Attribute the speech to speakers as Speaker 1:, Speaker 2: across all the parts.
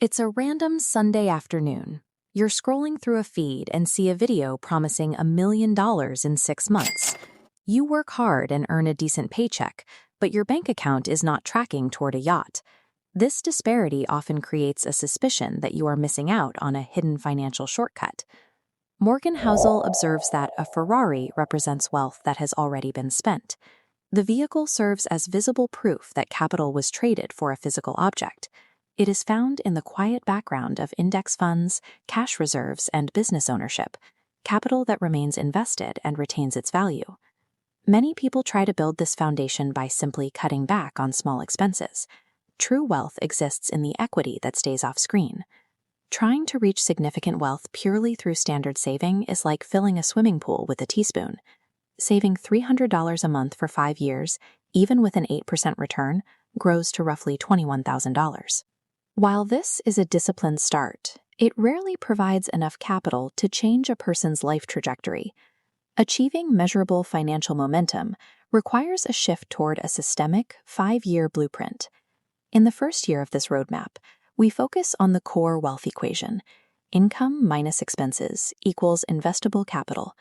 Speaker 1: It's a random Sunday afternoon. You're scrolling through a feed and see a video promising $1 million in 6 months. You work hard and earn a decent paycheck, but your bank account is not tracking toward a yacht. This disparity often creates a suspicion that you are missing out on a hidden financial shortcut. Morgan Housel observes that a Ferrari represents wealth that has already been spent. The vehicle serves as visible proof that capital was traded for a physical object. It is found in the quiet background of index funds, cash reserves, and business ownership, capital that remains invested and retains its value. Many people try to build this foundation by simply cutting back on small expenses. True wealth exists in the equity that stays off screen. Trying to reach significant wealth purely through standard saving is like filling a swimming pool with a teaspoon. Saving $300 a month for 5 years, even with an 8% return, grows to roughly $21,000. While this is a disciplined start, it rarely provides enough capital to change a person's life trajectory. Achieving measurable financial momentum requires a shift toward a systemic, 5-year blueprint. In the first year of this roadmap, we focus on the core wealth equation: income minus expenses equals investable capital.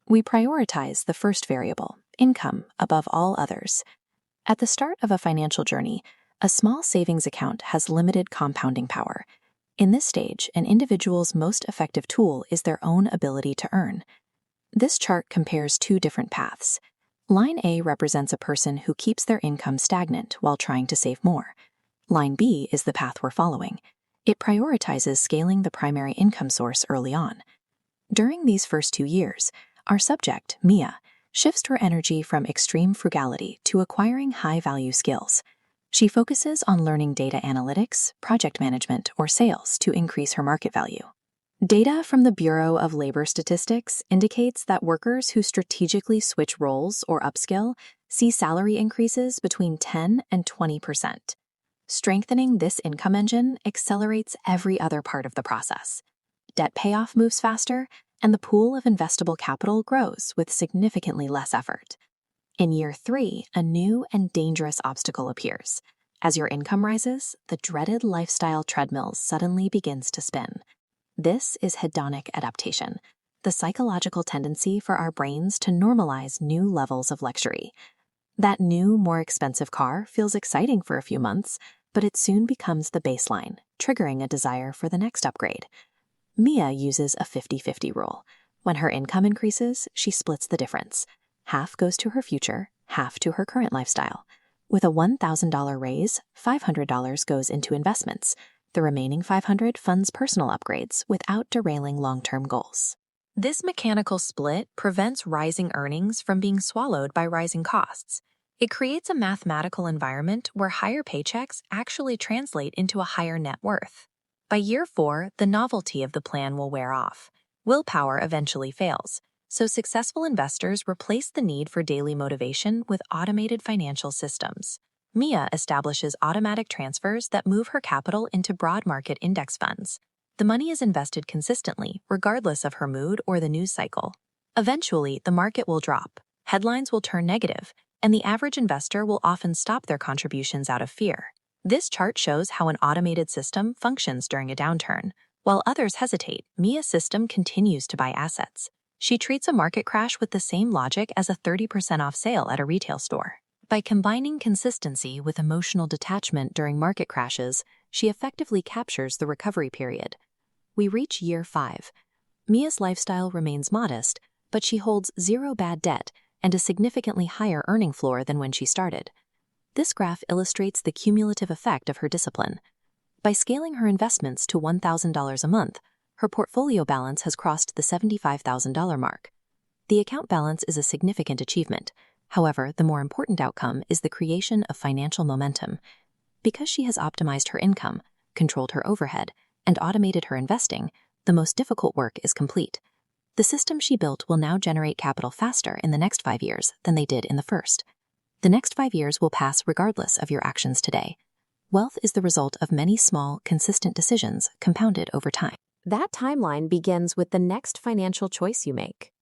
Speaker 1: We prioritize the first variable, income, above all others. At the start of a financial journey, a small savings account has limited compounding power. In this stage, an individual's most effective tool is their own ability to earn. This chart compares 2 different paths. Line A represents a person who keeps their income stagnant while trying to save more. Line B is the path we're following. It prioritizes scaling the primary income source early on. During these first 2 years, our subject, Mia, shifts her energy from extreme frugality to acquiring high-value skills. She focuses on learning data analytics, project management, or sales to increase her market value. Data from the Bureau of Labor Statistics indicates that workers who strategically switch roles or upskill see salary increases between 10 and 20%. Strengthening this income engine accelerates every other part of the process. Debt payoff moves faster, and the pool of investable capital grows with significantly less effort. In year 3, a new and dangerous obstacle appears. As your income rises, the dreaded lifestyle treadmill suddenly begins to spin. This is hedonic adaptation, the psychological tendency for our brains to normalize new levels of luxury. That new, more expensive car feels exciting for a few months, but it soon becomes the baseline, triggering a desire for the next upgrade. Mia uses a 50-50 rule. When her income increases, she splits the difference. Half goes to her future, half to her current lifestyle. With a $1,000 raise, $500 goes into investments. The remaining $500 funds personal upgrades without derailing long-term goals. This mechanical split prevents rising earnings from being swallowed by rising costs. It creates a mathematical environment where higher paychecks actually translate into a higher net worth. By year 4, the novelty of the plan will wear off. Willpower eventually fails. So successful investors replace the need for daily motivation with automated financial systems. Mia establishes automatic transfers that move her capital into broad market index funds. The money is invested consistently, regardless of her mood or the news cycle. Eventually, the market will drop, headlines will turn negative, and the average investor will often stop their contributions out of fear. This chart shows how an automated system functions during a downturn. While others hesitate, Mia's system continues to buy assets. She treats a market crash with the same logic as a 30% off sale at a retail store. By combining consistency with emotional detachment during market crashes, she effectively captures the recovery period. We reach year 5. Mia's lifestyle remains modest, but she holds 0 bad debt and a significantly higher earning floor than when she started. This graph illustrates the cumulative effect of her discipline. By scaling her investments to $1,000 a month, her portfolio balance has crossed the $75,000 mark. The account balance is a significant achievement. However, the more important outcome is the creation of financial momentum. Because she has optimized her income, controlled her overhead, and automated her investing, the most difficult work is complete. The system she built will now generate capital faster in the next 5 years than they did in the first. The next 5 years will pass regardless of your actions today. Wealth is the result of many small, consistent decisions compounded over time.
Speaker 2: That timeline begins with the next financial choice you make.